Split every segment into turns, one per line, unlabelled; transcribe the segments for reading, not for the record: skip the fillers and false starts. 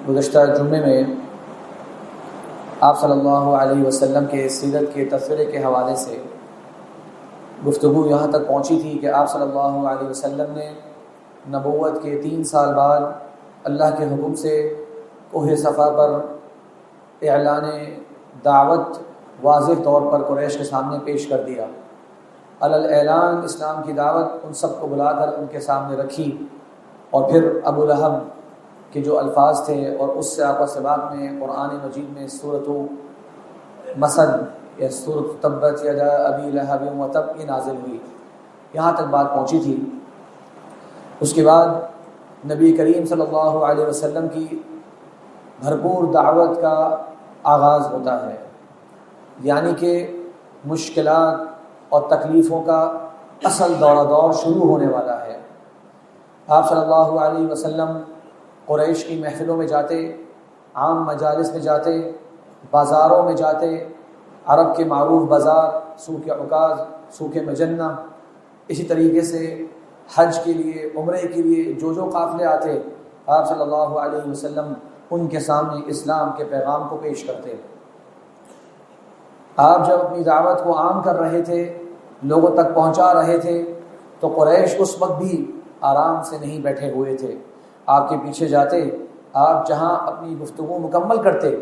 گزشتہ جمعے میں آپ صلی اللہ علیہ وسلم کے سیرت کے تذکرے کے حوالے سے گفتگو یہاں تک پہنچی تھی کہ آپ صلی اللہ علیہ وسلم نے نبوت کے 3 سال بعد اللہ کے حکم سے کوہ صفا پر اعلان دعوت واضح طور پر قریش کے سامنے پیش کر دیا۔ اعلان اسلام کی دعوت ان سب کو بلا کر ان کے سامنے رکھی، اور پھر ابو لہب کے جو الفاظ تھے اور اس سے آپس سباق میں قرآن مجید میں سورۃ مسد یا سورۃ تبت یدا ابی لہب وتب یہ نازل ہوئی، یہاں تک بات پہنچی تھی۔ اس کے بعد نبی کریم صلی اللہ علیہ وسلم کی بھرپور دعوت کا آغاز ہوتا ہے، یعنی کہ مشکلات اور تکلیفوں کا اصل دور شروع ہونے والا ہے۔ آپ صلی اللہ علیہ وسلم قریش کی محفلوں میں جاتے، عام مجالس میں جاتے، بازاروں میں جاتے، عرب کے معروف بازار، سوق عکاظ، سوق مجنہ، اسی طریقے سے حج کے لیے، عمرے کے لیے جو قافلے آتے، آپ صلی اللہ علیہ وسلم ان کے سامنے اسلام کے پیغام کو پیش کرتے۔ آپ جب اپنی دعوت کو عام کر رہے تھے، لوگوں تک پہنچا رہے تھے، تو قریش اس وقت بھی آرام سے نہیں بیٹھے ہوئے تھے، آپ کے پیچھے جاتے، آپ جہاں اپنی گفتگو مکمل کرتے،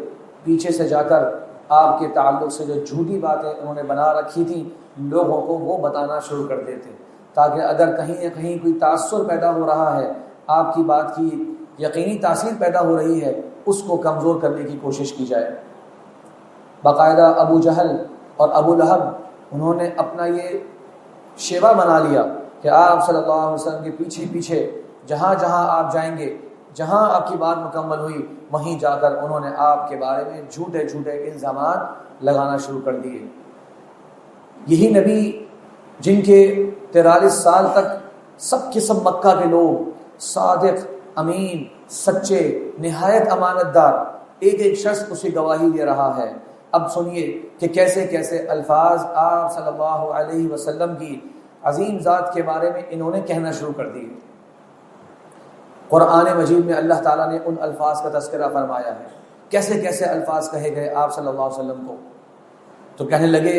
پیچھے سے جا کر آپ کے تعلق سے جو جھوٹی باتیں انہوں نے بنا رکھی تھیں لوگوں کو وہ بتانا شروع کر دیتے، تاکہ اگر کہیں نہ کہیں کوئی تاثر پیدا ہو رہا ہے، آپ کی بات کی یقینی تاثیر پیدا ہو رہی ہے، اس کو کمزور کرنے کی کوشش کی جائے۔ باقاعدہ ابو جہل اور ابو لہب انہوں نے اپنا یہ شیوا بنا لیا کہ آپ صلی اللہ علیہ وسلم کے پیچھے پیچھے جہاں جہاں آپ جائیں گے، جہاں آپ کی بات مکمل ہوئی، وہیں جا کر انہوں نے آپ کے بارے میں جھوٹے الزامات لگانا شروع کر دیے۔ یہی نبی جن کے 43 سال تک سب کے سب مکہ کے لوگ صادق، امین، سچے، نہایت امانت دار، ایک ایک شخص اس کی گواہی دے رہا ہے، اب سنیے کہ کیسے کیسے الفاظ آپ صلی اللہ علیہ وسلم کی عظیم ذات کے بارے میں انہوں نے کہنا شروع کر دیے۔ قرآن مجید میں اللہ تعالیٰ نے ان الفاظ کا تذکرہ فرمایا ہے، کیسے کیسے الفاظ کہے گئے آپ صلی اللہ علیہ وسلم کو۔ تو کہنے لگے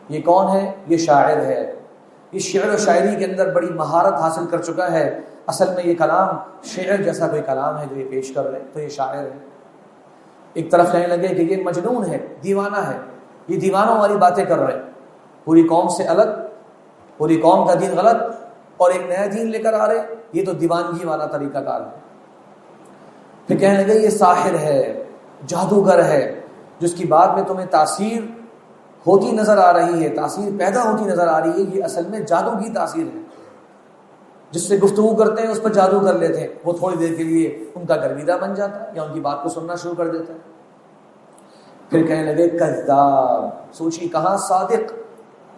یہ کون ہے؟ یہ شاعر ہے، یہ شعر و شاعری کے اندر بڑی مہارت حاصل کر چکا ہے، اصل میں یہ کلام شعر جیسا کوئی کلام ہے جو یہ پیش کر رہے، تو یہ شاعر ہے۔ ایک طرف کہنے لگے کہ یہ مجنون ہے، دیوانہ ہے، یہ دیوانوں والی باتیں کر رہے، پوری قوم سے الگ، پوری قوم کا دین غلط اور ایک نیا دین لے کر آ رہے، یہ تو دیوانگی والا طریقہ کار ہے۔ پھر کہنے لگے یہ ساحر ہے، جادوگر ہے، جس کی بات میں تمہیں تاثیر ہوتی نظر آ رہی ہے، تاثیر پیدا ہوتی نظر آ رہی ہے، یہ اصل میں جادو کی تاثیر ہے، جس سے گفتگو کرتے ہیں اس پر جادو کر لیتے ہیں، وہ تھوڑی دیر کے لیے ان کا گرویدہ بن جاتا ہے یا ان کی بات کو سننا شروع کر دیتا ہے۔ پھر کہنے لگے کذاب، سوچی کہاں صادق،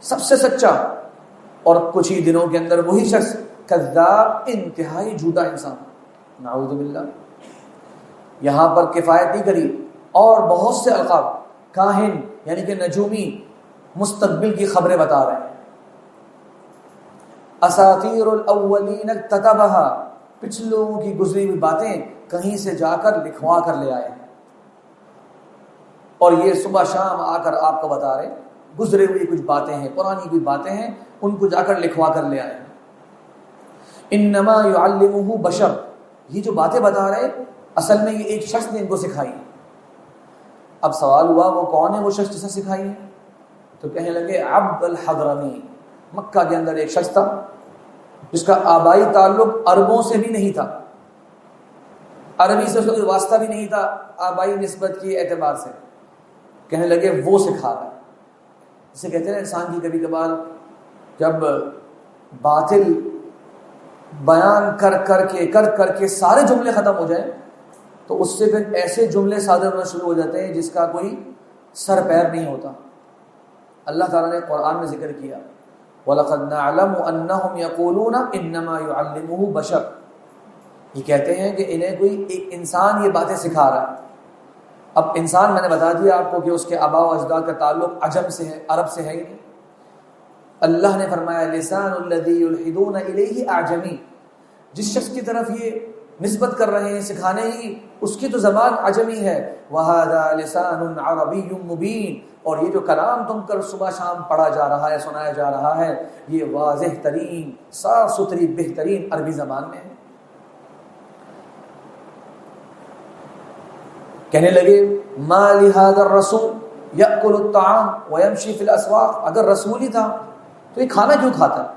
سب سے سچا، اور کچھ ہی دنوں کے اندر وہی شخص کذاب، انتہائی جھوٹا انسان، نعوذ باللہ۔ یہاں پر کفایت نہیں کری، اور بہت سے القاب، کاہن یعنی کہ نجومی، مستقبل کی خبریں بتا رہے ہیں، اساطیر الاولین اکتتبها، پچھلے لوگوں کی گزری ہوئی باتیں کہیں سے جا کر لکھوا کر لے آئے ہیں، اور یہ صبح شام آ کر آپ کو بتا رہے گزرے ہوئی کچھ باتیں ہیں، پرانی کوئی باتیں ہیں، ان کو جا کر لکھوا کر لے آئے ہیں۔ انما يعلمه بشر، یہ جو باتیں بتا رہے اصل میں یہ ایک شخص نے ان کو سکھائی۔ اب سوال ہوا وہ کون ہے وہ شخص جسے سکھائی ہے؟ تو کہنے لگے عبد الحضرمی، مکہ کے اندر ایک شخص تھا جس کا آبائی تعلق عربوں سے بھی نہیں تھا، عربی سے اس کا کوئی واسطہ بھی نہیں تھا آبائی نسبت کے اعتبار سے۔ کہنے لگے وہ سکھا رہا ہے۔ جسے کہتے ہیں انسان کی کبھی کبھار جب باطل بیان کر کے سارے جملے ختم ہو جائیں تو اس سے پھر ایسے جملے صادر ہونا شروع ہو جاتے ہیں جس کا کوئی سر پیر نہیں ہوتا۔ اللہ تعالیٰ نے قرآن میں ذکر کیا وَلَقَدْ نَعْلَمُ أَنَّهُمْ يَقُولُونَ إِنَّمَا يُعَلِّمُهُ بَشَرٌ، یہ کہتے ہیں کہ انہیں کوئی ایک انسان یہ باتیں سکھا رہا ہے۔ اب انسان میں نے بتا دیا آپ کو کہ اس کے آباء و اجداد کا تعلق عجم سے ہے، عرب سے ہے ہی نہیں۔ اللہ نے فرمایا لسان الذی یلحدون الیہ اعجمی، جس شخص کی طرف یہ نسبت کر رہے ہیں سکھانے ہی، اس کی تو زبان عجمی ہے. وَهَذَا لِسَانٌ عَرَبِيٌّ مُبِينٌ، اور یہ جو کلام تم کر صبح شام پڑھا جا رہا ہے، سنایا جا رہا ہے، یہ واضح ترین، صاف ستھری، بہترین عربی زبان میں ہے. کہنے لگے مَا لِهَذَا الرَّسُولِ يَأْكُلُ الطَّعَامَ وَيَمْشِي فِي الْأَسْوَاقِ، اگر رسول ہی تھا تو یہ کھانا کیوں کھاتا ہے،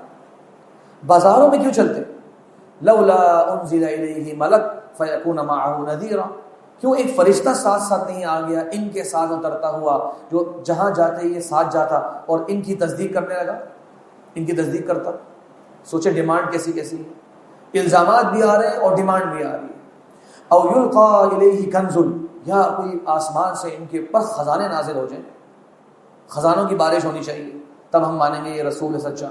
بازاروں میں کیوں چلتے؟ لولا انزل الیہ ملک فیکون معہ نذیرا، کیوں ایک فرشتہ ساتھ ساتھ نہیں آ گیا ان کے ساتھ اترتا ہوا، جو جہاں جاتے یہ ساتھ جاتا اور ان کی تصدیق کرنے لگا، ان کی تصدیق کرتا. سوچے ڈیمانڈ کیسی کیسی، الزامات بھی آ رہے ہیں اور ڈیمانڈ بھی آ رہی ہے. او یلقا الیہ کنز، یا کوئی آسمان سے ان کے اوپر خزانے نازل ہو جائیں، خزانوں کی بارش ہونی چاہیے، تب ہم مانیں گے یہ رسول سچا.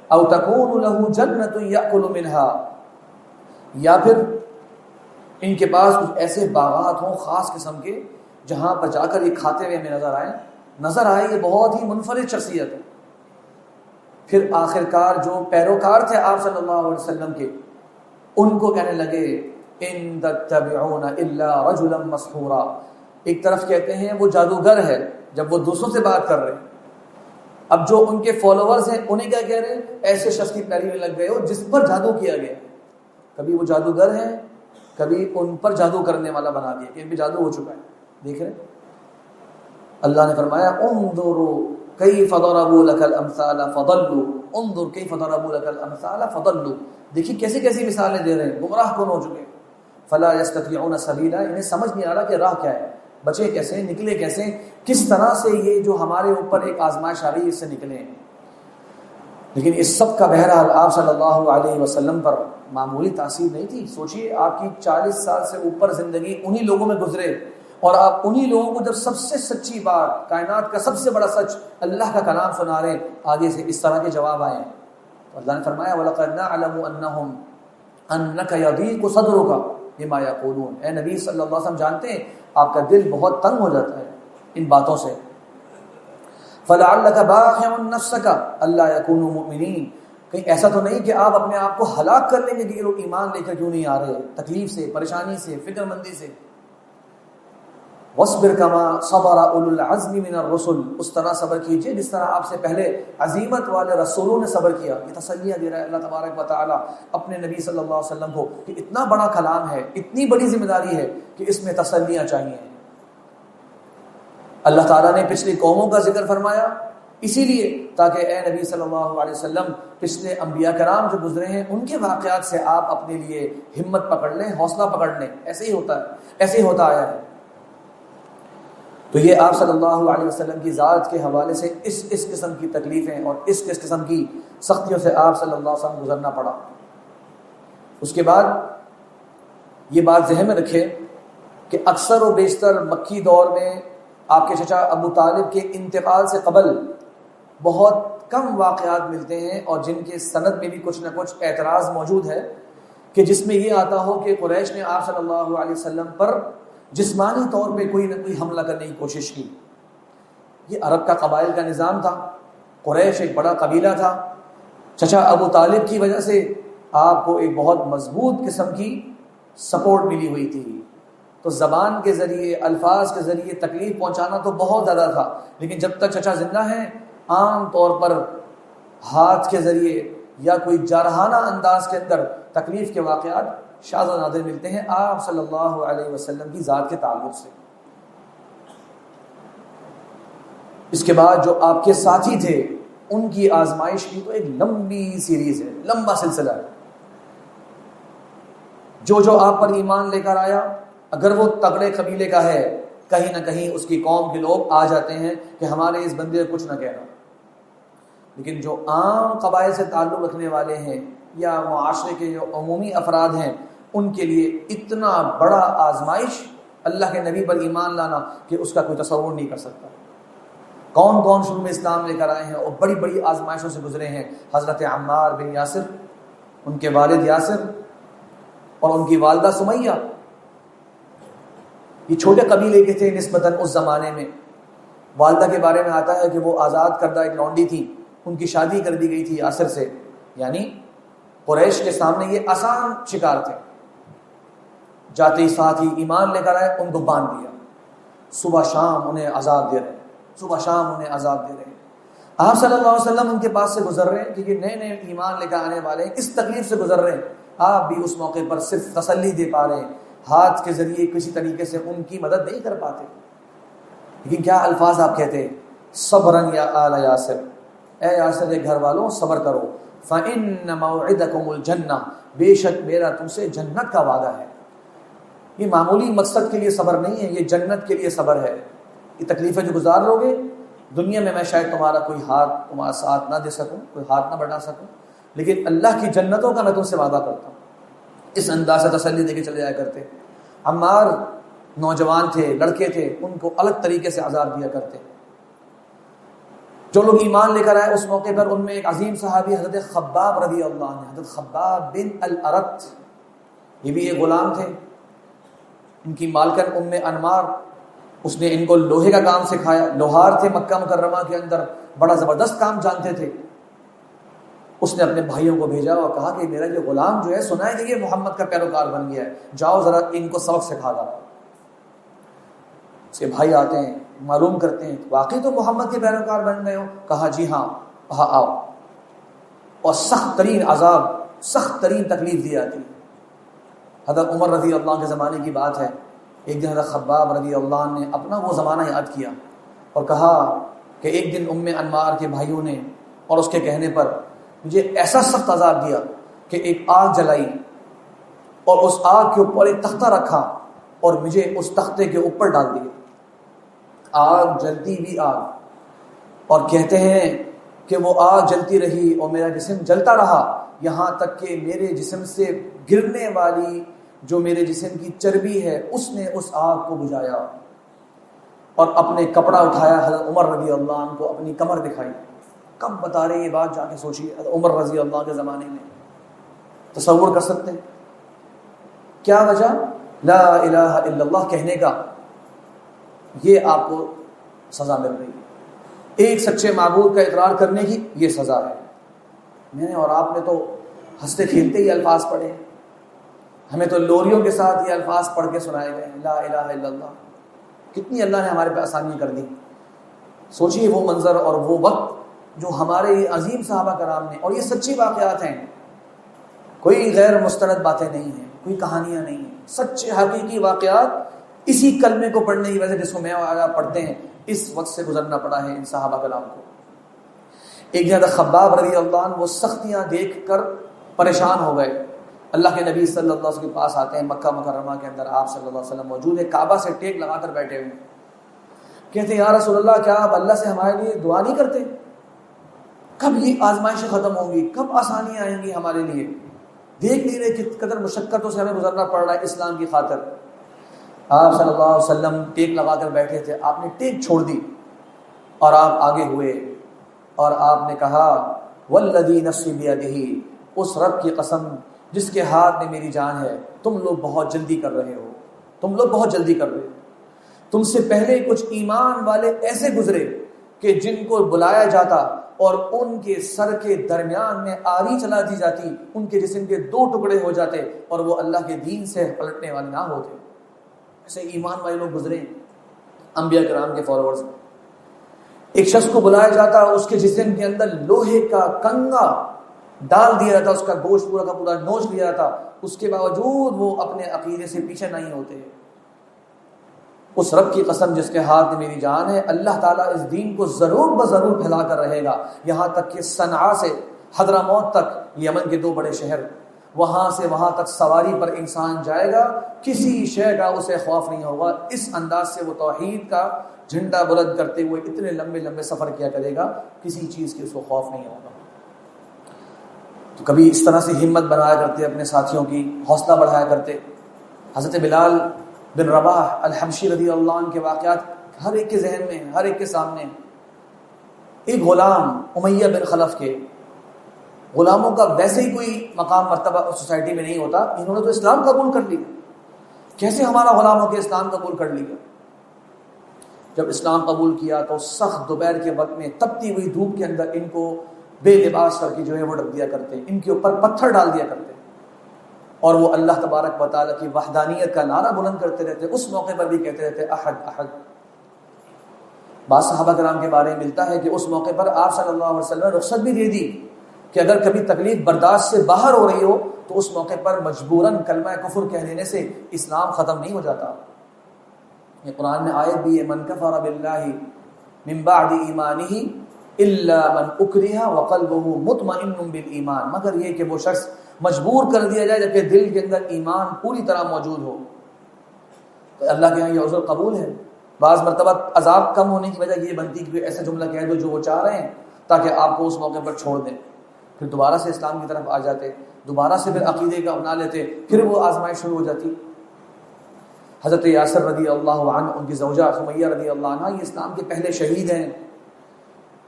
او تکون له جنت یاکل منها، یا پھر ان کے پاس کچھ ایسے باغات ہوں خاص قسم کے جہاں پر جا کر یہ کھاتے ہوئے ہمیں نظر آئے یہ بہت ہی منفرد شخصیت ہے. پھر آخرکار جو پیروکار تھے آپ صلی اللہ علیہ وسلم کے، ان کو کہنے لگے ان تتبعون الا رجلا مسحورا. ایک طرف کہتے ہیں وہ جادوگر ہے جب وہ دوسروں سے بات کر رہے ہیں، اب جو ان کے فالوورز ہیں انہیں کیا کہہ رہے ہیں، ایسے شخص کی پیروی میں لگ گئے ہو جس پر جادو کیا گیا. کبھی وہ جادوگر ہیں، کبھی ان پر جادو کرنے والا بنا دیا کہ ان پہ جادو ہو چکا ہے. دیکھ رہے اللہ نے فرمایا انظروا کیف ضربوا لك الامثال فضلوا، انظر کیف ضربوا لك الامثال فضلوا، دیکھیے کیسی کیسی مثالیں دے رہے ہیں، گمراہ کون ہو چکے. فلا يستطيعون سبيلا، انہیں سمجھ نہیں آ رہا کہ راہ کیا ہے، بچے کیسے، نکلے کیسے، کس طرح سے یہ جو ہمارے اوپر ایک آزمائش آ رہی ہے اس سے نکلیں. لیکن اس سب کا بہرحال آپ صلی اللہ علیہ وسلم پر معمولی تاثیر نہیں تھی. سوچئے آپ کی 40 سال سے اوپر زندگی انہی لوگوں میں گزرے، اور آپ انہی لوگوں کو جب سب سے سچی بات، کائنات کا سب سے بڑا سچ اللہ کا کلام سنا رہے، آگے سے اس طرح کے جواب آئے. اللہ نے فرمایا وَلَقَدْ نَعْلَمُ أَنَّكَ يَضِيقُ صَدْرُكَ بِمَا يَقُولُونَ، اے نبی صلی اللہ علیہ وسلم جانتے ہیں آپ کا دل بہت تنگ ہو جاتا ہے ان باتوں سے. فَلَعَلَّكَ بَاخِعٌ نَفْسَكَ أَلَّا يَكُونُوا مُؤْمِنِينَ، کہیں ایسا تو نہیں کہ آپ اپنے آپ کو ہلاک کر لیں گے کہ یہ لوگ ایمان لے کر کیوں نہیں آ رہے، تکلیف سے، پریشانی سے، فکر مندی سے. وَاصْبِرْ كَمَا صَبَرَ أُولُو الْعَزْمِ مِنَ الرُّسُلِ، اس طرح صبر کیجئے جس طرح آپ سے پہلے عزیمت والے رسولوں نے صبر کیا. یہ تسلیہ دے رہا ہے اللہ تبارک و تعالیٰ اپنے نبی صلی اللہ علیہ وسلم کو کہ اتنا بڑا کلام ہے، اتنی بڑی ذمہ داری ہے کہ اس میں تسلیاں چاہیے. اللہ تعالیٰ نے پچھلی قوموں کا ذکر فرمایا اسی لیے تاکہ اے نبی صلی اللہ علیہ وسلم پچھلے انبیاء کرام جو گزرے ہیں ان کے واقعات سے آپ اپنے لیے ہمت پکڑ لیں، حوصلہ پکڑ لیں. ایسے ہی ہوتا ہے، ایسے ہی ہوتا آیا ہے. تو یہ آپ صلی اللہ علیہ وسلم کی ذات کے حوالے سے اس قسم کی تکلیفیں اور اس قسم کی سختیوں سے آپ صلی اللہ علیہ وسلم گزرنا پڑا. اس کے بعد یہ بات ذہن میں رکھے کہ اکثر و بیشتر مکی دور میں آپ کے چچا ابو طالب کے انتقال سے قبل بہت کم واقعات ملتے ہیں اور جن کے سند میں بھی کچھ نہ کچھ اعتراض موجود ہے کہ جس میں یہ آتا ہو کہ قریش نے آپ صلی اللہ علیہ وسلم پر جسمانی طور پہ کوئی نہ کوئی حملہ کرنے کی کوشش کی. یہ عرب کا قبائل کا نظام تھا، قریش ایک بڑا قبیلہ تھا، چچا ابو طالب کی وجہ سے آپ کو ایک بہت مضبوط قسم کی سپورٹ ملی ہوئی تھی. تو زبان کے ذریعے، الفاظ کے ذریعے تکلیف پہنچانا تو بہت زیادہ تھا، لیکن جب تک چچا زندہ ہیں عام طور پر ہاتھ کے ذریعے یا کوئی جارحانہ انداز کے اندر تکلیف کے واقعات شاذ و نادر ملتے ہیں آپ صلی اللہ علیہ وسلم کی ذات کے تعلق سے. اس کے بعد جو آپ کے ساتھی تھے ان کی آزمائش کی تو ایک لمبی سیریز ہے، لمبا سلسلہ ہے. جو آپ پر ایمان لے کر آیا اگر وہ تگڑے قبیلے کا ہے، کہیں نہ کہیں اس کی قوم کے لوگ آ جاتے ہیں کہ ہمارے اس بندے کو کچھ نہ کہنا. لیکن جو عام قبائل سے تعلق رکھنے والے ہیں یا معاشرے کے جو عمومی افراد ہیں ان کے لیے اتنا بڑا آزمائش اللہ کے نبی پر ایمان لانا کہ اس کا کوئی تصور نہیں کر سکتا. کون کون شروع میں اسلام لے کر آئے ہیں اور بڑی بڑی آزمائشوں سے گزرے ہیں. حضرت عمار بن یاسر، ان کے والد یاسر اور ان کی والدہ سمیہ، یہ چھوٹے قبیلے کے تھے نسبتاً اس زمانے میں. والدہ کے بارے میں آتا ہے کہ وہ آزاد کردہ ایک لونڈی تھی، ان کی شادی کر دی گئی تھی یاسر سے، یعنی قریش کے سامنے یہ آسان شکار تھے. جاتے ہی ساتھ ہی ایمان لے کر آئے، ان کو باندھ دیا، صبح شام انہیں عذاب دے رہے ہیں، صبح شام انہیں عذاب دے رہے ہیں۔ آپ صلی اللہ علیہ وسلم ان کے پاس سے گزر رہے ہیں، کیونکہ نئے نئے ایمان لے کر آنے والے ہیں، اس تکلیف سے گزر رہے ہیں۔ آپ بھی اس موقع پر صرف تسلی دے پا رہے ہیں، ہاتھ کے ذریعے کسی طریقے سے ان کی مدد نہیں کر پاتے، لیکن کیا الفاظ آپ کہتے ہیں، صبرن یا آل یاسر، اے یاسر کے گھر والوں صبر کرو، فإن موعدکم الجنہ، بے شک میرا تم سے جنت کا وعدہ ہے۔ یہ معمولی مقصد کے لیے صبر نہیں ہے، یہ جنت کے لیے صبر ہے۔ یہ تکلیفیں جو گزار لو گے دنیا میں شاید تمہارا کوئی ہاتھ تمہارا ساتھ نہ دے سکوں، کوئی ہاتھ نہ بڑھا سکوں، لیکن اللہ کی جنتوں کا میں تم سے وعدہ کرتا ہوں۔ اس انداز سے تسلی دے کے چلے جایا کرتے۔ عمار نوجوان تھے، لڑکے تھے، ان کو الگ طریقے سے عذاب دیا کرتے۔ جو لوگ ایمان لے کر آئے اس موقع پر ان میں ایک عظیم صحابی حضرت خباب رضی اللہ عنہ، حضرت خباب بن الارت، یہ بھی ایک غلام تھے۔ ان کی مالکن ام انمار، اس نے ان کو لوہے کا کام سکھایا، لوہار تھے، مکہ مکرمہ کے اندر بڑا زبردست کام جانتے تھے۔ اس نے اپنے بھائیوں کو بھیجا اور کہا کہ میرا یہ غلام جو ہے سنا ہے کہ یہ محمد کا پیروکار بن گیا ہے، جاؤ ذرا ان کو سبق سکھا دو۔ اس کے بھائی آتے ہیں، معلوم کرتے ہیں واقعی تو محمد کے پیروکار بن گئے ہو؟ کہا جی ہاں، کہا آؤ، اور سخت ترین عذاب، سخت ترین تکلیف دی جاتی۔ حضرت عمر رضی اللہ عنہ کے زمانے کی بات ہے، ایک دن حضرت خباب رضی اللہ عنہ نے اپنا وہ زمانہ یاد کیا اور کہا کہ ایک دن ام انمار کے بھائیوں نے اور اس کے کہنے پر مجھے ایسا سخت عذاب دیا کہ ایک آگ جلائی اور اس آگ کے اوپر ایک تختہ رکھا اور مجھے اس تختے کے اوپر ڈال دیا۔ آگ جلتی بھی آگ، اور کہتے ہیں کہ وہ آگ جلتی رہی اور میرا جسم جلتا رہا، یہاں تک کہ میرے جسم سے گرنے والی جو میرے جسم کی چربی ہے اس نے اس آگ کو بجھایا، اور اپنے کپڑا اٹھایا، حضرت عمر رضی اللہ عنہ کو اپنی کمر دکھائی۔ کب بتا رہے یہ بات، جا کے سوچیے، حضرت عمر رضی اللہ عنہ کے زمانے میں۔ تصور کر سکتے ہیں کیا وجہ؟ لا الہ الا اللہ کہنے کا یہ آپ کو سزا مل رہی ہے، ایک سچے معبود کا اقرار کرنے کی یہ سزا ہے۔ میں نے اور آپ نے تو ہنستے کھیلتے ہی الفاظ پڑھے، ہمیں تو لوریوں کے ساتھ یہ الفاظ پڑھ کے سنائے گئے، لا الہ الا اللہ۔ کتنی اللہ نے ہمارے پہ آسانی کر دی۔ سوچیے وہ منظر اور وہ وقت جو ہمارے عظیم صحابہ کرام نے، اور یہ سچی واقعات ہیں، کوئی غیر مستند باتیں نہیں ہیں، کوئی کہانیاں نہیں ہیں، سچے حقیقی واقعات۔ اسی کلمے کو پڑھنے کی وجہ سے جس کو میں اور آپ پڑھتے ہیں، اس وقت سے گزرنا پڑا ہے ان صحابہ کرام کو۔ ایک جگہ خباب رضی اللہ عنہ وہ سختیاں دیکھ کر پریشان ہو گئے، اللہ کے نبی صلی اللہ علیہ وسلم کے پاس آتے ہیں، مکہ مکرمہ کے اندر آپ صلی اللہ علیہ وسلم موجود ہے، کعبہ سے ٹیک لگا کر بیٹھے ہوئے، کہتے ہیں یا رسول اللہ کیا آپ اللہ سے ہمارے لیے دعا نہیں کرتے؟ کب یہ آزمائشیں ختم ہوں گی، کب آسانیاں آئیں گی ہمارے لیے؟ دیکھ نہیں رہے کس قدر مشقتوں سے ہمیں گزرنا پڑ رہا ہے اسلام کی خاطر۔ آپ صلی اللہ علیہ وسلم ٹیک لگا کر بیٹھے تھے، آپ نے ٹیک چھوڑ دی اور آپ آگے ہوئے اور آپ نے کہا والذی نفسی بیدہ، اس رب کی قسم جس کے ہاتھ میں میری جان ہے، تم لوگ بہت جلدی کر رہے ہو، تم لوگ بہت جلدی کر رہے ہو۔ تم سے پہلے کچھ ایمان والے ایسے گزرے کہ جن کو بلایا جاتا اور ان کے سر کے درمیان میں آری چلا دی جاتی، ان کے جسم کے 2 ٹکڑے ہو جاتے اور وہ اللہ کے دین سے پلٹنے والے نہ ہوتے۔ ایسے ایمان والے لوگ گزرے انبیاء کرام کے فالوورز۔ ایک شخص کو بلایا جاتا، اس کے جسم کے اندر لوہے کا کنگا ڈال دیا جاتا، اس کا گوشت پورا کا پورا نوچ لیا جاتا، اس کے باوجود وہ اپنے عقیدے سے پیچھے نہیں ہوتے۔ اس رب کی قسم جس کے ہاتھ میں میری جان ہے، اللہ تعالیٰ اس دین کو ضرور بضرور پھیلا کر رہے گا، یہاں تک کہ صنعاء سے حضرموت تک، یمن کے 2 بڑے شہر، وہاں سے وہاں تک سواری پر انسان جائے گا، کسی شے کا اسے خوف نہیں ہوگا۔ اس انداز سے وہ توحید کا جھنڈا بلند کرتے ہوئے اتنے لمبے لمبے سفر کیا کرے گا، کسی چیز کی اس کو خوف نہیں ہوگا۔ تو کبھی اس طرح سے ہمت بنایا کرتے، اپنے ساتھیوں کی حوصلہ بڑھایا کرتے۔ حضرت بلال بن رباح الحبشی رضی اللہ عنہ کے واقعات ہر ایک کے ذہن میں، ہر ایک کے سامنے۔ ایک غلام امیہ بن خلف کے، غلاموں کا ویسے ہی کوئی مقام مرتبہ سوسائٹی میں نہیں ہوتا، انہوں نے تو اسلام قبول کر لیا۔ کیسے ہمارا غلام ہو کے اسلام قبول کر لیا؟ جب اسلام قبول کیا تو سخت دوپہر کے وقت میں تپتی ہوئی دھوپ کے اندر ان کو بے لباس کر کے جو ہے وہ رکھ دیا کرتے، ان کے اوپر پتھر ڈال دیا کرتے، اور وہ اللہ تبارک و تعالیٰ کی وحدانیت کا نعرہ بلند کرتے رہتے، اس موقع پر بھی کہتے رہتے احد احد۔ بعض صحابہ کرام کے بارے میں ملتا ہے کہ اس موقع پر آپ صلی اللہ علیہ وسلم نے رخصت بھی دے دی کہ اگر کبھی تکلیف برداشت سے باہر ہو رہی ہو تو اس موقع پر مجبوراً کلمہ کفر کہہ دینے سے اسلام ختم نہیں ہو جاتا۔ یہ قرآن میں آیت بھی ہے، من کفر باللہ من بعد ایمانہ الا من اکرہ وقلبہ مطمئن بالایمان، مگر یہ کہ وہ شخص مجبور کر دیا جائے جبکہ دل کے اندر ایمان پوری طرح موجود ہو، تو اللہ کے یہاں یہ عذر قبول ہے۔ بعض مرتبہ عذاب کم ہونے کی وجہ یہ بنتی کہ ایسا جملہ کہہ دو جو وہ چاہ رہے ہیں تاکہ آپ کو اس موقع پر چھوڑ دیں، پھر دوبارہ سے اسلام کی طرف آ جاتے، دوبارہ سے پھر عقیدے کا اپنا لیتے، پھر وہ آزمائش شروع ہو جاتی۔ حضرت یاسر رضی اللہ عنہ، ان کی زوجہ سمیہ رضی اللہ عنہ، یہ اسلام کے پہلے شہید ہیں۔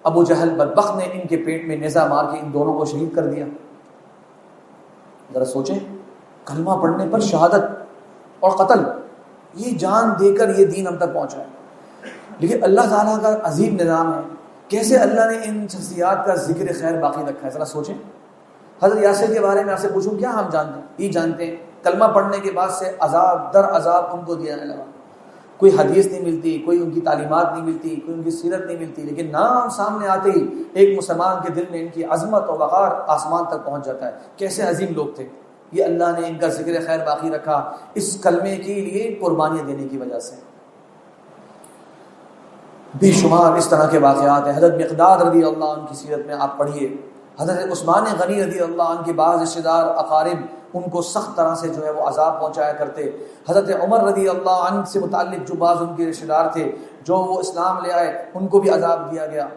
ابو جہل بدبخت نے ان کے پیٹ میں نیزہ مار کے ان دونوں کو شہید کر دیا۔ ذرا سوچیں، کلمہ پڑھنے پر شہادت اور قتل، یہ جان دے کر یہ دین ہم تک پہنچا ہے۔ لیکن اللہ تعالیٰ کا عظیم نظام ہے، کیسے اللہ نے ان شخصیات کا ذکر خیر باقی رکھا ہے۔ ذرا سوچیں، حضرت یاسر کے بارے میں آپ سے پوچھوں، کیا ہم جانتے ہیں؟ یہ جانتے ہیں کلمہ پڑھنے کے بعد سے عذاب در عذاب ان کو دیا جانے لگا، کوئی حدیث نہیں ملتی، کوئی ان کی تعلیمات نہیں ملتی، کوئی ان کی سیرت نہیں ملتی، لیکن نام سامنے آتے ہی ایک مسلمان کے دل میں ان کی عظمت اور وقار آسمان تک پہنچ جاتا ہے۔ کیسے عظیم لوگ تھے، یہ اللہ نے ان کا ذکر خیر باقی رکھا اس کلمے کے لیے قربانیاں دینے کی وجہ سے۔ بے شمار اس طرح کے واقعات ہیں۔ حضرت مقداد رضی اللہ عنہ کی سیرت میں آپ پڑھیے، حضرت عثمان غنی رضی اللہ عنہ کے بعض رشتہ دار اقارب ان کو سخت طرح سے جو ہے وہ عذاب پہنچایا کرتے۔ حضرت عمر رضی اللہ عنہ سے متعلق جو بعض ان کے رشتہ دار تھے جو وہ اسلام لے آئے، ان کو بھی عذاب دیا گیا۔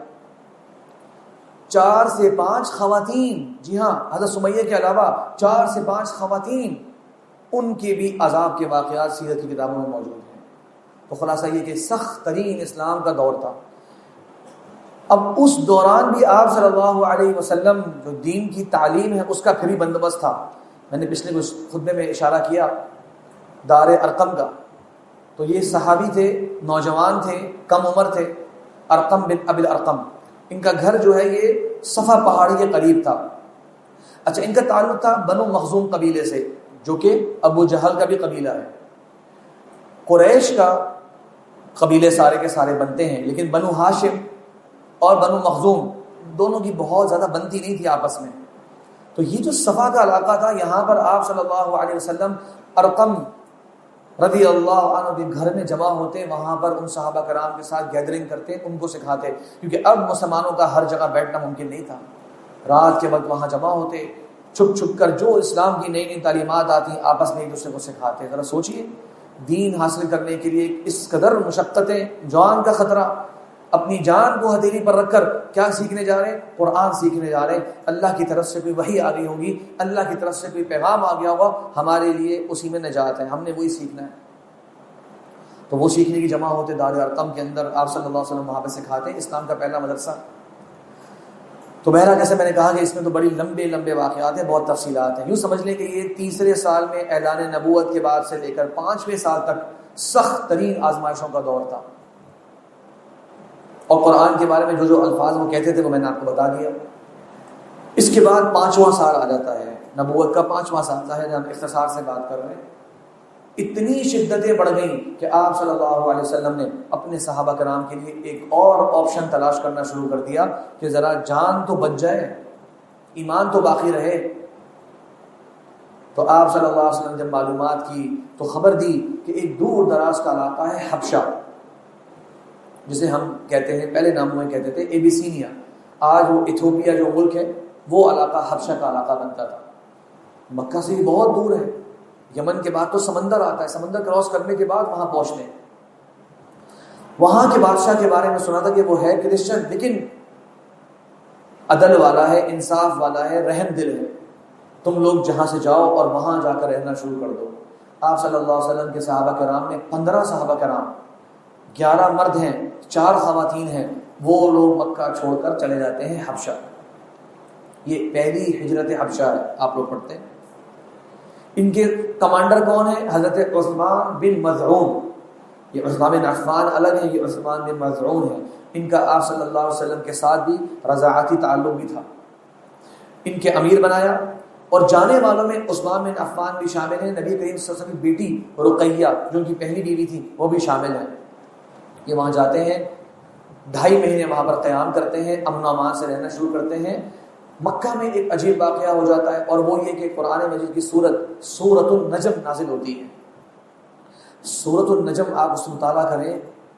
4 سے 5 خواتین، جی ہاں، حضرت سمیہ کے علاوہ 4 سے 5 خواتین، ان کے بھی عذاب کے واقعات سیرت کی کتابوں میں موجود ہیں۔ تو خلاصہ یہ کہ سخت ترین اسلام کا دور تھا۔ اب اس دوران بھی آپ صلی اللہ علیہ وسلم جو دین کی تعلیم ہے اس کا پھر بھی بندوبست تھا۔ میں نے پچھلے کچھ خطبے میں اشارہ کیا دار ارقم کا، تو یہ صحابی تھے، نوجوان تھے، کم عمر تھے، ارقم بن ابی الارقم۔ ان کا گھر جو ہے یہ صفا پہاڑی کے قریب تھا۔ اچھا، ان کا تعلق تھا بنو مخزوم قبیلے سے، جو کہ ابو جہل کا بھی قبیلہ ہے۔ قریش کا قبیلے سارے کے سارے بنتے ہیں، لیکن بنو ہاشم اور بنو مخزوم دونوں کی بہت زیادہ بنتی نہیں تھی آپس میں۔ تو یہ جو صفا کا علاقہ تھا، یہاں پر آپ صلی اللہ علیہ وسلم ارقم رضی اللہ عنہ کے گھر میں جمع ہوتے، وہاں پر ان صحابہ کرام کے ساتھ گیدرنگ کرتے، ان کو سکھاتے، کیونکہ اب مسلمانوں کا ہر جگہ بیٹھنا ممکن نہیں تھا۔ رات کے وقت وہاں جمع ہوتے، چھپ چھپ کر جو اسلام کی نئی نئی تعلیمات آتی آپس میں ایک دوسرے کو سکھاتے۔ ذرا سوچئے، دین حاصل کرنے کے لیے اس قدر مشقتیں، جان کا خطرہ، اپنی جان کو ہتھیلی پر رکھ کر کیا سیکھنے جا رہے ہیں؟ قرآن سیکھنے جا رہے ہیں۔ اللہ کی طرف سے کوئی وحی آ گئی ہوگی، اللہ کی طرف سے کوئی پیغام آ گیا ہوگا، ہمارے لیے اسی میں نجات ہے، ہم نے وہی سیکھنا ہے۔ تو وہ سیکھنے کی جمع ہوتے دار ارقم کے اندر، آپ صلی اللہ علیہ وسلم وہاں پہ سکھاتے ہیں، اسلام کا پہلا مدرسہ۔ تو بہرحال جیسے میں نے کہا کہ اس میں تو بڑی لمبے لمبے واقعات ہیں، بہت تفصیلات ہیں۔ یوں سمجھ لیں کہ یہ 3 سال میں اعلان نبوت کے بعد سے لے کر 5ویں سال تک سخت ترین آزمائشوں کا دور تھا۔ اور قرآن کے بارے میں جو جو الفاظ وہ کہتے تھے وہ میں نے آپ کو بتا دیا۔ اس کے بعد 5واں سال آ جاتا ہے، نبوت کا 5واں سال ہے، جب ہم اختصار سے بات کر رہے ہیں۔ اتنی شدتیں بڑھ گئیں کہ آپ صلی اللہ علیہ وسلم نے اپنے صحابہ کرام کے لیے ایک اور آپشن تلاش کرنا شروع کر دیا کہ ذرا جان تو بچ جائے، ایمان تو باقی رہے۔ تو آپ صلی اللہ علیہ وسلم جب معلومات کی تو خبر دی کہ ایک دور دراز کا علاقہ ہے حبشہ، جسے ہم کہتے ہیں، پہلے ناموں میں کہتے تھے ایبیسینیا، آج وہ ایتھوپیا جو ملک ہے وہ علاقہ حبشہ کا علاقہ بنتا تھا۔ مکہ سے بھی بہت دور ہے، یمن کے بعد تو سمندر آتا ہے، سمندر کراس کرنے کے بعد وہاں پہنچتے ہیں۔ وہاں کے بادشاہ کے بارے میں سنا تھا کہ وہ ہے کرسچن، لیکن عدل والا ہے، انصاف والا ہے، رحم دل ہے، تم لوگ جہاں سے جاؤ اور وہاں جا کر رہنا شروع کر دو۔ آپ صلی اللہ علیہ وسلم کے صحابہ کرام میں 15 صحابہ کرام، 11 مرد ہیں، 4 خواتین ہیں، وہ لوگ مکہ چھوڑ کر چلے جاتے ہیں حبشہ۔ یہ پہلی ہجرت حبشہ ہے، آپ لوگ پڑھتے ہیں۔ ان کے کمانڈر کون ہیں؟ حضرت عثمان بن مظعون۔ یہ عثمان بن عفان الگ ہیں، یہ عثمان بن مظعون ہیں۔ ان کا آپ صلی اللہ علیہ وسلم کے ساتھ بھی رضاعتی تعلق بھی تھا۔ ان کے امیر بنایا اور جانے والوں میں عثمان بن عفان بھی شامل ہیں، نبی کریم صلی اللہ علیہ وسلم کی بیٹی رقیہ جو ان کی پہلی بیوی تھی وہ بھی شامل ہیں۔ یہ وہاں جاتے ہیں، 2.5 مہینے وہاں پر قیام کرتے ہیں، امن و امان سے رہنا شروع کرتے ہیں۔ مکہ میں ایک عجیب واقعہ ہو جاتا ہے، اور وہ یہ کہ قرآن مجید کی سورۃ النجم نازل ہوتی ہے۔ سورۃ النجم آپ اس مطالعہ کریں،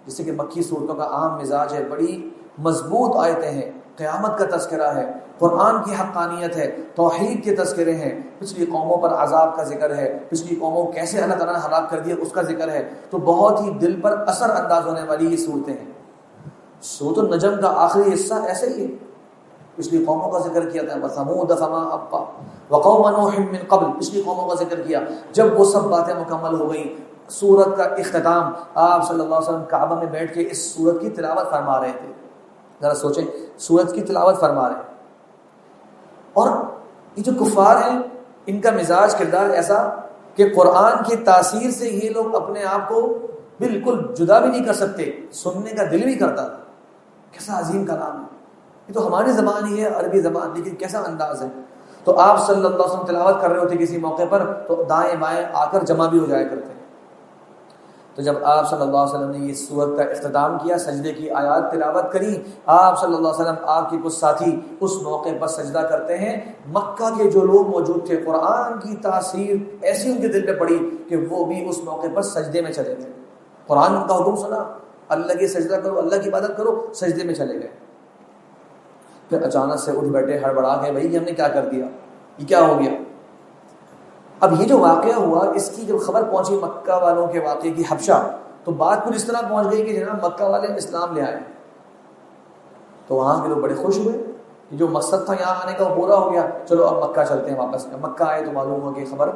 جیسے کہ مکی صورتوں کا عام مزاج ہے، بڑی مضبوط آیتیں ہیں، قیامت کا تذکرہ ہے، قرآن کی حقانیت ہے، توحید کے تذکرے ہیں، پچھلی قوموں پر عذاب کا ذکر ہے، پچھلی قوموں کو کیسے اللہ تعالیٰ نے ہلاک کر دیا اس کا ذکر ہے۔ تو بہت ہی دل پر اثر انداز ہونے والی یہ صورتیں ہیں۔ سورۃ النجم کا آخری حصہ ایسے ہی ہے، پچھلی قوموں کا ذکر کیا تھا، وَثَمُودَ فَمَا أَبْقَىٰ وَقَوْمَ نُوحٍ مِّن قَبْلُ، پچھلی قوموں کا ذکر کیا۔ جب وہ سب باتیں مکمل ہو گئیں، سورت کا اختتام، آپ صلی اللہ علیہ وسلم کعبہ میں بیٹھ کے اس سورت کی تلاوت فرما رہے تھے۔ ذرا سوچیں، سورت کی تلاوت فرما رہے ہیں، اور یہ جو کفار ہیں ان کا مزاج کردار ایسا کہ قرآن کی تاثیر سے یہ لوگ اپنے آپ کو بالکل جدا بھی نہیں کر سکتے، سننے کا دل بھی کرتا تھا۔ کیسا عظیم کلام ہے، یہ تو ہماری زبان ہی ہے، عربی زبان، لیکن کیسا انداز ہے۔ تو آپ صلی اللہ علیہ وسلم تلاوت کر رہے ہوتے کسی موقع پر تو دائیں بائیں آ کر جمع بھی ہو جایا کرتے ہیں۔ تو جب آپ صلی اللہ علیہ وسلم نے یہ سورت کا اختتام کیا، سجدے کی آیات تلاوت کری، آپ صلی اللہ علیہ وسلم، آپ کے کچھ ساتھی اس موقع پر سجدہ کرتے ہیں۔ مکہ کے جو لوگ موجود تھے، قرآن کی تاثیر ایسی ان کے دل پہ پڑی کہ وہ بھی اس موقع پر سجدے میں چلے گئے۔ قرآن کا حکم سنا، اللہ کی سجدہ کرو، اللہ کی عبادت کرو، سجدے میں چلے گئے۔ پھر اچانک سے اٹھ بیٹھے، ہڑبڑا گئے، بھائی یہ ہم نے کیا کر دیا، یہ کیا ہو گیا۔ اب یہ جو واقعہ ہوا، اس کی جب خبر پہنچی مکہ والوں کے واقعے کی حبشہ، تو بات کچھ اس طرح پہنچ گئی کہ جناب مکہ والے اسلام لے آئے۔ تو وہاں کے لوگ بڑے خوش ہوئے کہ جو مقصد تھا یہاں آنے کا وہ پورا ہو گیا، چلو اب مکہ چلتے ہیں واپس۔ مکہ آئے تو معلوم ہوا کہ خبر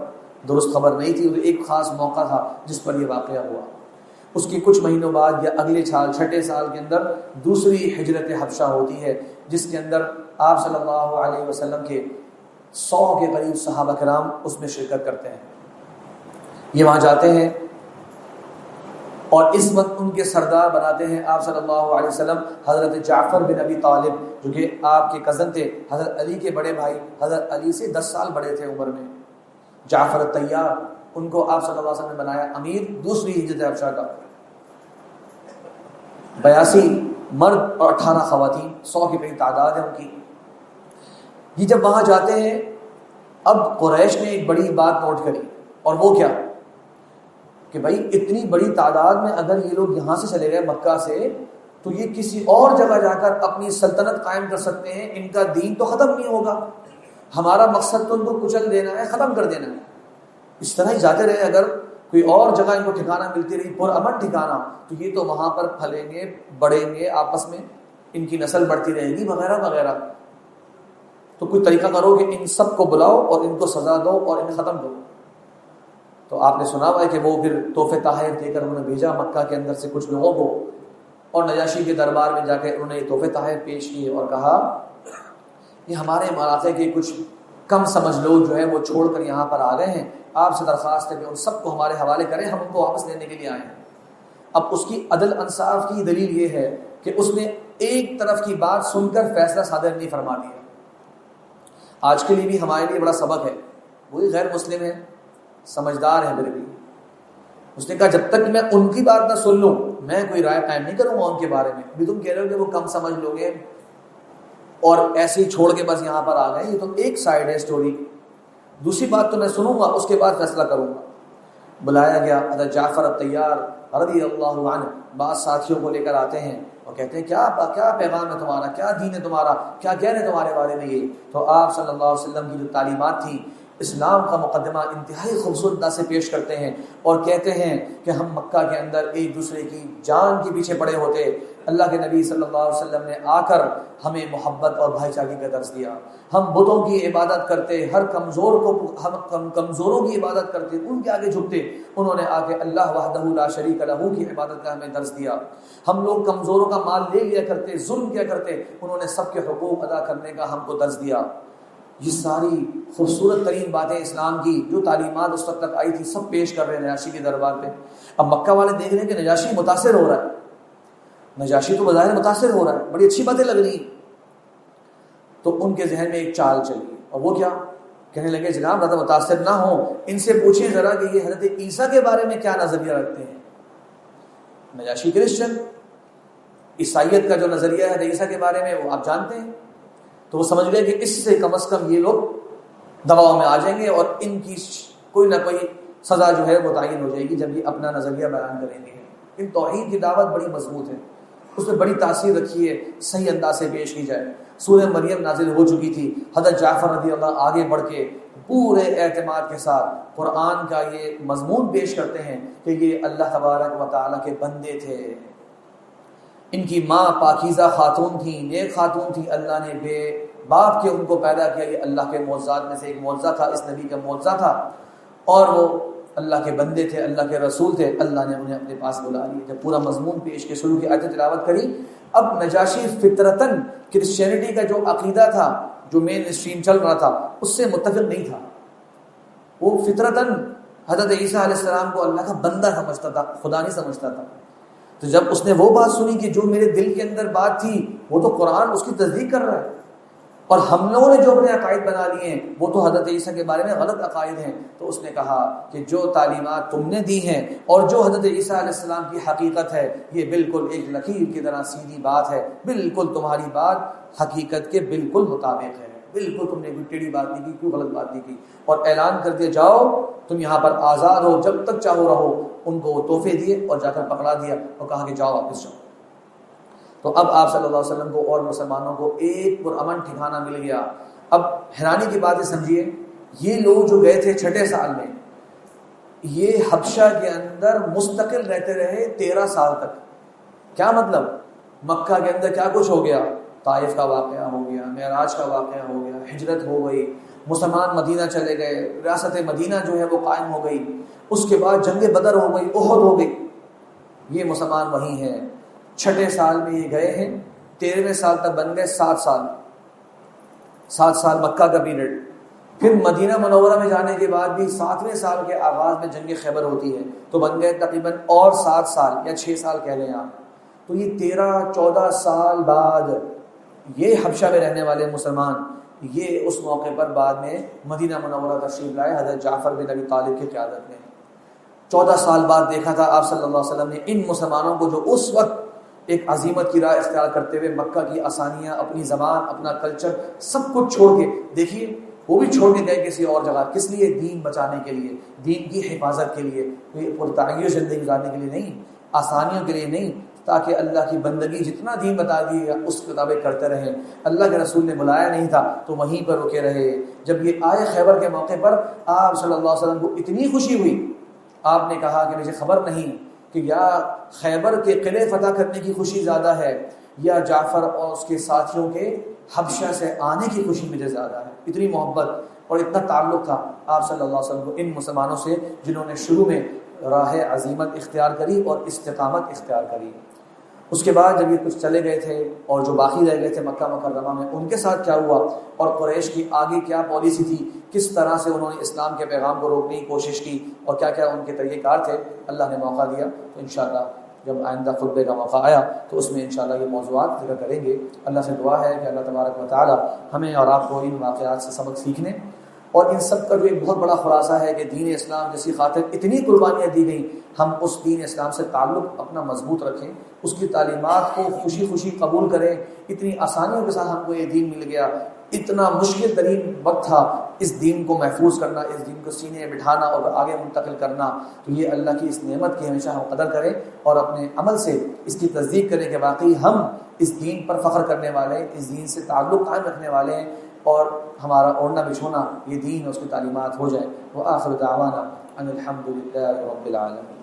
درست خبر نہیں تھی، تو ایک خاص موقع تھا جس پر یہ واقعہ ہوا۔ اس کے کچھ مہینوں بعد یا اگلے سال، 6 سال کے اندر دوسری ہجرت حبشہ ہوتی ہے، جس کے اندر آپ صلی اللہ علیہ وسلم کے 100 کے قریب صحابہ کرام اس میں شرکت کرتے ہیں۔ یہ وہاں جاتے ہیں، اور اس وقت ان کے سردار بناتے ہیں آپ صلی اللہ علیہ وسلم حضرت جعفر بن ابی طالب، جو کہ آپ کے کزن تھے، حضرت علی کے بڑے بھائی، حضرت علی سے 10 سال بڑے تھے عمر میں۔ جعفر الطیار، ان کو آپ صلی اللہ علیہ وسلم نے بنایا امیر دوسری ہجرت حبشہ کا۔ 82 مرد اور 18 خواتین، 100 کی قریب تعداد ہے ان کی۔ یہ جب وہاں جاتے ہیں، اب قریش نے ایک بڑی بات نوٹ کری، اور وہ کیا کہ بھائی اتنی بڑی تعداد میں اگر یہ لوگ یہاں سے چلے گئے مکہ سے، تو یہ کسی اور جگہ جا کر اپنی سلطنت قائم کر سکتے ہیں، ان کا دین تو ختم نہیں ہوگا، ہمارا مقصد تو ان کو کچل دینا ہے، ختم کر دینا ہے۔ اس طرح ہی جاتے رہے، اگر کوئی اور جگہ ان کو ٹھکانہ ملتی رہی، پرامن ٹھکانہ، تو یہ تو وہاں پر پھلیں گے، بڑھیں گے، آپس میں ان کی نسل بڑھتی رہے گی وغیرہ وغیرہ۔ تو کوئی طریقہ کرو کہ ان سب کو بلاؤ اور ان کو سزا دو اور انہیں ختم کرو۔ تو آپ نے سنا ہوا ہے کہ وہ پھر تحفے تحائف دے کر انہوں نے بھیجا مکہ کے اندر سے کچھ لوگوں کو، اور نجاشی کے دربار میں جا کے انہوں نے یہ تحفے تحائف پیش کیے اور کہا یہ ہمارے علاقے کے کچھ کم سمجھ لوگ جو ہے وہ چھوڑ کر یہاں پر آ گئے ہیں، آپ سے درخواست ہے کہ ان سب کو ہمارے حوالے کریں، ہم ان کو واپس لینے کے لیے آئے ہیں۔ اب اس کی عدل انصاف کی دلیل یہ ہے کہ اس نے ایک طرف کی بات سن کر فیصلہ صادر نہیں فرما دیا۔ آج کے لیے بھی ہمارے لیے بڑا سبق ہے، وہی غیر مسلم ہے، سمجھدار ہے میرے لیے۔ اس نے کہا جب تک میں ان کی بات نہ سن لوں میں کوئی رائے قائم نہیں کروں گا ان کے بارے میں۔ بھی تم کہہ رہے ہو کہ وہ کم سمجھ لوگ ہیں اور ایسے ہی چھوڑ کے بس یہاں پر آ گئے، یہ تو ایک سائیڈ ہے سٹوری، دوسری بات تو میں سنوں گا، اس کے بعد فیصلہ کروں گا۔ بلایا گیا، حضرت جعفر الطیار رضی اللہ عنہ بعض ساتھیوں کو لے کر آتے ہیں اور کہتے ہیں کیا پیغام ہے تمہارا، کیا دین ہے تمہارا، کیا کہہ رہے ہیں تمہارے بارے میں یہ۔ تو آپ صلی اللہ علیہ وسلم کی جو تعلیمات تھیں، اسلام کا مقدمہ انتہائی خوبصورت انداز سے پیش کرتے ہیں اور کہتے ہیں کہ ہم مکہ کے اندر ایک دوسرے کی جان کے پیچھے پڑے ہوتے، اللہ کے نبی صلی اللہ علیہ وسلم نے آ کر ہمیں محبت اور بھائی چارگی کا درس دیا۔ ہم بتوں کی عبادت کرتے، ہر کمزور کو ہم کمزوروں کی عبادت کرتے، ان کے آگے جھکتے، انہوں نے آ کے اللہ وحدہ لا شریک لہ کی عبادت کا ہمیں درس دیا۔ ہم لوگ کمزوروں کا مال لے لیا کرتے، ظلم کیا کرتے، انہوں نے سب کے حقوق ادا کرنے کا ہم کو درس دیا۔ یہ ساری خوبصورت ترین باتیں اسلام کی جو تعلیمات اس وقت تک آئی تھی سب پیش کر رہے ہیں نجاشی کے دربار پہ۔ اب مکہ والے دیکھ رہے ہیں کہ نجاشی متاثر ہو رہا ہے، نجاشی تو بظاہر متاثر ہو رہا ہے، بڑی اچھی باتیں لگ رہی ہیں۔ تو ان کے ذہن میں ایک چال چلی، اور وہ کیا کہنے لگے جناب زیادہ متاثر نہ ہوں، ان سے پوچھیں ذرا کہ یہ حضرت عیسیٰ کے بارے میں کیا نظریہ رکھتے ہیں۔ نجاشی کرسچن، عیسائیت کا جو نظریہ ہے حضرت عیسیٰ کے بارے میں وہ آپ جانتے ہیں، تو وہ سمجھ گئے کہ اس سے کم از کم یہ لوگ دباؤ میں آ جائیں گے اور ان کی کوئی نہ کوئی سزا جو ہے وہ تعین ہو جائے گی جب یہ اپنا نظریہ بیان کریں گے۔ ان توحید کی دعوت بڑی مضبوط ہے، اس میں بڑی تاثیر رکھی ہے، صحیح انداز سے پیش کی جائے۔ سورہ مریم نازل ہو چکی تھی، حضرت جعفر رضی اللہ آگے بڑھ کے پورے اعتماد کے ساتھ قرآن کا یہ مضمون پیش کرتے ہیں کہ یہ اللہ تبارک و تعالیٰ کے بندے تھے، ان کی ماں پاکیزہ خاتون تھی، نیک خاتون تھی، اللہ نے بے باپ کے ان کو پیدا کیا، یہ اللہ کے معجزات میں سے ایک معجزہ تھا، اس نبی کا معجزہ تھا، اور وہ اللہ کے بندے تھے، اللہ کے رسول تھے، اللہ نے انہیں اپنے پاس بلا لیا۔ جب پورا مضمون پیش کے شروع کی، آیت تلاوت کری، اب نجاشی فطرتاً کرسچینٹی کا جو عقیدہ تھا، جو مین اسٹریم چل رہا تھا، اس سے متفق نہیں تھا۔ وہ فطرتاً حضرت عیسیٰ علیہ السلام کو اللہ کا بندہ سمجھتا تھا، خدا نہیں سمجھتا تھا۔ تو جب اس نے وہ بات سنی کہ جو میرے دل کے اندر بات تھی وہ تو قرآن اس کی تصدیق کر رہا ہے، اور ہم لوگوں نے جو اپنے عقائد بنا لیے ہیں وہ تو حضرت عیسیٰ کے بارے میں غلط عقائد ہیں، تو اس نے کہا کہ جو تعلیمات تم نے دی ہیں اور جو حضرت عیسیٰ علیہ السلام کی حقیقت ہے یہ بالکل ایک لکیر کی طرح سیدھی بات ہے، بالکل تمہاری بات حقیقت کے بالکل مطابق ہے، بالکل تم نے کوئی ٹیڑھی بات نہیں کی، کوئی غلط بات نہیں کی، اور اعلان کر دیا جاؤ تم یہاں پر آزاد ہو، جب تک چاہو رہو۔ ان کو وہ تحفے دیے اور جا کر پکڑا دیا اور کہا کہ جاؤ واپس جاؤ۔ تو اب آپ صلی اللہ علیہ وسلم کو اور مسلمانوں کو ایک پرامن ٹھکانہ مل گیا۔ اب حیرانی کی بات ہے، سمجھیے یہ لوگ جو گئے تھے 6 سال میں، یہ حبشہ کے اندر مستقل رہتے رہے 13 سال تک۔ کیا مطلب؟ مکہ کے اندر کیا کچھ ہو گیا، طائف کا واقعہ ہو گیا، معراج کا واقعہ ہو گیا، ہجرت ہو گئی، مسلمان مدینہ چلے گئے، ریاست مدینہ جو ہے وہ قائم ہو گئی، اس کے بعد جنگ بدر ہو گئی، احد ہو گئی، یہ مسلمان وہیں ہیں۔ 6 سال میں یہ گئے ہیں، 13ویں سال تک بن گئے 7 سال، 7 سال مکہ کا پیریڈ، پھر مدینہ منورہ میں جانے کے بعد بھی 7ویں سال کے آغاز میں جنگ خیبر ہوتی ہے، تو بن گئے تقریباً اور 7 سال یا 6 سال کہہ لیں آپ۔ تو یہ 13-14 سال بعد یہ حبشہ میں رہنے والے مسلمان یہ اس موقع پر بعد میں مدینہ منورہ تشریف لائے حضرت جعفر بن ابی طالب کی قیادت میں۔ 14 سال بعد دیکھا تھا آپ صلی اللہ علیہ وسلم نے ان مسلمانوں کو جو اس وقت ایک عظیمت کی راہ اختیار کرتے ہوئے مکہ کی آسانیاں، اپنی زبان، اپنا کلچر سب کچھ چھوڑ کے، دیکھیے وہ بھی چھوڑ کے گئے کسی اور جگہ، کس لیے؟ دین بچانے کے لیے، دین کی حفاظت کے لیے، کوئی پرتعیش زندگی گزارنے کے لیے نہیں، آسانیوں کے لیے نہیں، تاکہ اللہ کی بندگی جتنا دین بتا دیے گا اس کتابیں کرتے رہیں۔ اللہ کے رسول نے بلایا نہیں تھا تو وہیں پر رکے رہے۔ جب یہ آئے خیبر کے موقع پر آپ صلی اللہ علیہ وسلم کو اتنی خوشی ہوئی، آپ نے کہا کہ مجھے خبر نہیں کہ یا خیبر کے قلعے فتح کرنے کی خوشی زیادہ ہے یا جعفر اور اس کے ساتھیوں کے حبشہ سے آنے کی خوشی مجھے زیادہ ہے۔ اتنی محبت اور اتنا تعلق تھا آپ صلی اللہ علیہ وسلم کو ان مسلمانوں سے جنہوں نے شروع میں راہ عزیمت اختیار کری اور استقامت اختیار کری۔ اس کے بعد جب یہ کچھ چلے گئے تھے اور جو باقی رہ گئے تھے مکہ مکرمہ میں، ان کے ساتھ کیا ہوا اور قریش کی آگے کیا پالیسی تھی، کس طرح سے انہوں نے اسلام کے پیغام کو روکنے کی کوشش کی اور کیا کیا ان کے طریقہ کار تھے، اللہ نے موقع دیا تو انشاءاللہ جب آئندہ خطبے کا موقع آیا تو اس میں انشاءاللہ یہ موضوعات ذکر کریں گے۔ اللہ سے دعا ہے کہ اللہ تبارک و تعالی ہمیں اور آپ کو ان واقعات سے سبق سیکھنے اور ان سب کا جو ایک بہت بڑا خلاصہ ہے کہ دین اسلام جیسی خاطر اتنی قربانیاں دی گئیں، ہم اس دین اسلام سے تعلق اپنا مضبوط رکھیں، اس کی تعلیمات کو خوشی خوشی قبول کریں۔ اتنی آسانیوں کے ساتھ ہم کو یہ دین مل گیا، اتنا مشکل ترین وقت تھا اس دین کو محفوظ کرنا، اس دین کو سینے میں بٹھانا اور آگے منتقل کرنا، تو یہ اللہ کی اس نعمت کی ہمیشہ ہم قدر کریں اور اپنے عمل سے اس کی تصدیق کریں کہ واقعی ہم اس دین پر فخر کرنے والے ہیں، اس دین سے تعلق قائم رکھنے والے ہیں اور ہمارا اوڑھنا بچھونا یہ دین اور اس کی تعلیمات ہو جائے۔ وآخر دعوانا ان الحمد للہ رب العالمین۔